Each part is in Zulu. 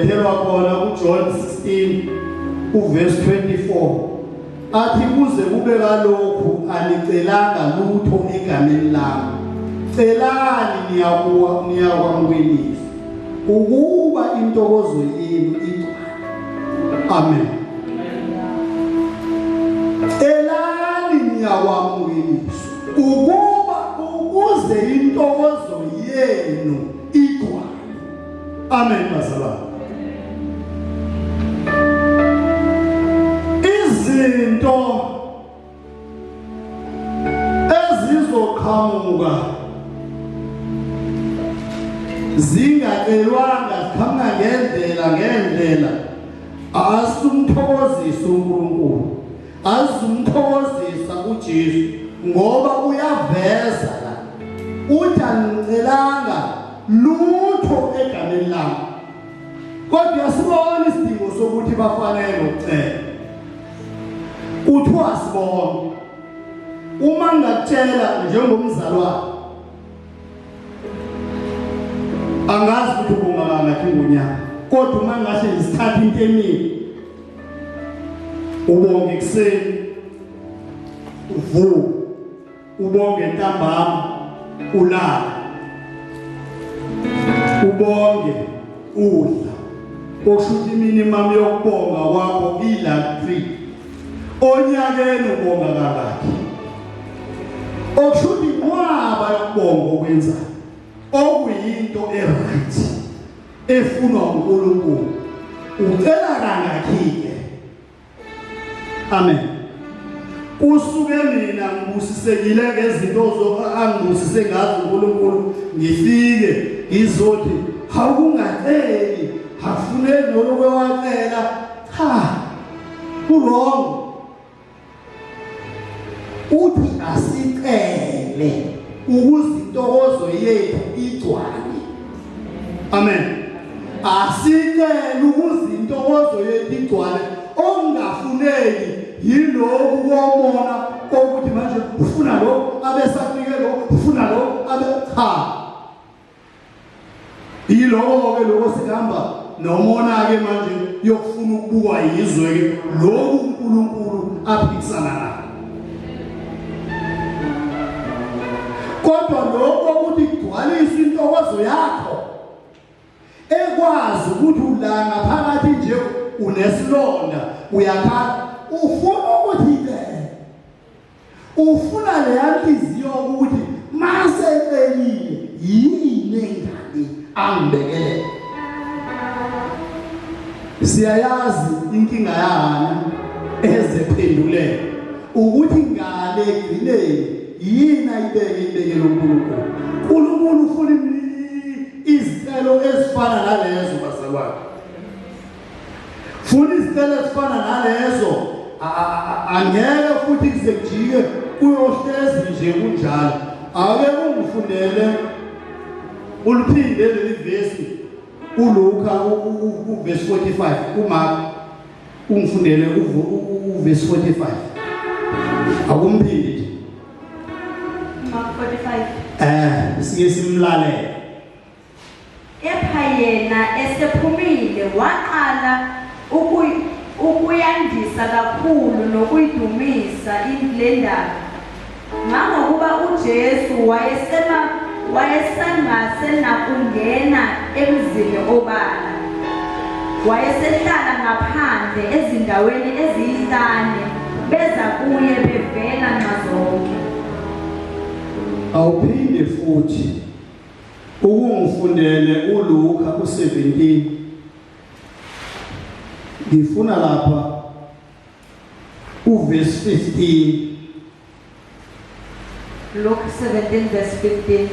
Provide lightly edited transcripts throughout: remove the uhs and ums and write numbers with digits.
Helwa khona uJohn 16 uverse 24 athi kuze kube kalokhu anicelanga lutho egameni lami celani niyakwamukeliswa ukuba intokozo yenu igcwale. Amen. Celani niyakwamukeliswa ukuze intokozo yenu igcwale. Amen bazalwane. Izinto ezizoqhamuka zingacelwanga zikhanga ngendlela asumthokozisa uNkulunkulu, azumthokozisa uJesu ngoba uyaveza la uthi angicelanga lutho egameni lami. Kodwa asibona isidingo sokuthi bafanele ukucela. Uthiwa sibona uma ngakutshela njengomzalwane angazi ukuthi ubonga ngathi ngonyaka, kodwa uma ngahle isithatha into emini ubonge ekseni uvuka, ubonge ntambama ulala, ubonge udla, okushuthi minimum yokubonga kwakho ila 3 onyakeni ubonga kangaki, okushuthi inqwaba yokubonga okwenza okuyinto eright efunwa uNkulunkulu ucela kangaki-ke. Amen. Kusuke mina ngibusisekile ngezinto angibusise ngazo uNkulunkulu ngifike ngizothi hawungaceli hakufuneki nolokwe wacela wrong. Uthi asicele ukuze intokozo yethu igcwale. Amen. Asicele ukuze intokozo yethu igcwale. Ongafuneki yilokhu komona kokuthi manje ufuna lo abesafike lo ufuna lo abe yiloko ke lokho sihamba nomona ke manje yokufuna ukubukwa yizwe ke lokhu uNkulunkulu aphikisana nayo. Kodwa lokho ukuthi kugcwalise intokozo yakho ekwazi ukuthi ulanga phakathi nje unesilonda uyakhala ufuna ukuthi ufuna le yanhliziyo ukuthi mase ecelile yini engane angibekele. Siyayazi inkinga yana ezephendulele ukuthi ngale egcineni yini ayibekele uNkulunkulu. uNkulunkulu ufuna izicelo ezifana nalezo bazalwane. Funa izicelo ezifana nalezo angeke futhi kuze kujike kuyohlezi nje kunjalo. Ake ungifundele uliphinde leli verse uLuka uverse 45 uMark ungifundele uverse 45 akumphinde nje Mark 45 sike simlalele. Epha yena esephumile waqala ukuyandisa kakhulu nokuyidumisa indlela ngokuba uJesu wayesengase nakungena emzini obala, wayesehlala ngaphandle ezindaweni eziyihlane beza kuye bevela nxazonke. Awuphinde futhi ukungifundele uLuka u17 ngifuna lapha uverse 15. Luke 17 verse 15.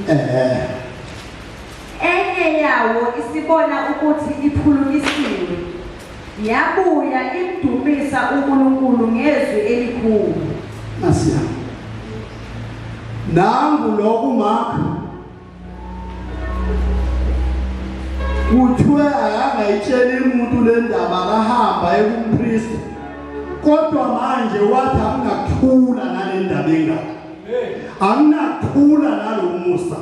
Enye yawo isibona ukuthi iphulukisiwe yabuya imdumisa uNkulunkulu ngezwi elikhulu. Nasiya nangu lokhu Mark kuthiwe akangayitsheli umuntu le ndaba kahamba ekumpristi, kodwa manje wathi angakuthula nale ndaba engaka, anginakuthula nalo Musa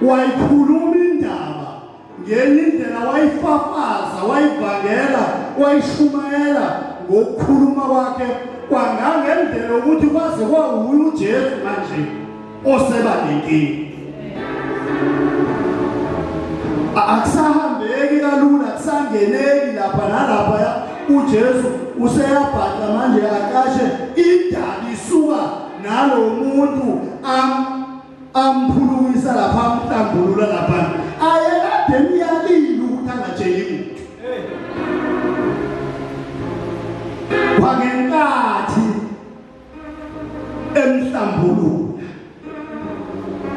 wayikhuluma indaba ngenye indlela wayifafaza, wayivangela, wayishumayela ngokukhuluma kwakhe kwangangendlela ukuthi kwaze kwawuye uJesu manje oseba lenkingi. Akusahambeki kalula, akusangeneki lapha nalapha. uJesu useyabhadla manje akashe indaba isuka nalo muntu amphulukisa lapha amhlambulula lapha ayekade miyalile ukuthi angatsheli muntu. Kwangenkathi emhlambulula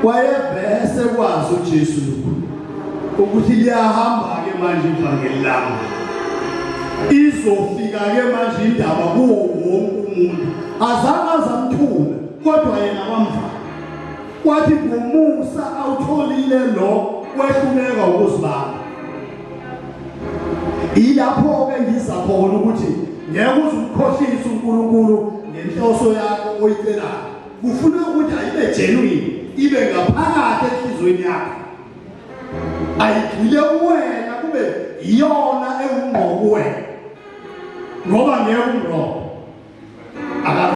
wayevese kwazi uJesu ukuthi liyahamba ke manje ivangeli lami, izofika ke manje indaba kuwo wonke umuntu. Azange azamthula kodwa yena wamva, wathi ngomusa awutholile lo wehluleka ukuzibamba. Ilapho ke ngiza khona ukuthi ngeke uzumkhohlisa uNkulunkulu ngenhloso yakho oyicelayo. Kufuneka ukuthi ayibe genuine, ibe ngaphakathi enhlizweni yakho, ayigcile kuwena kube iyona ewungqo kuwena ngoba ngeke umrobo.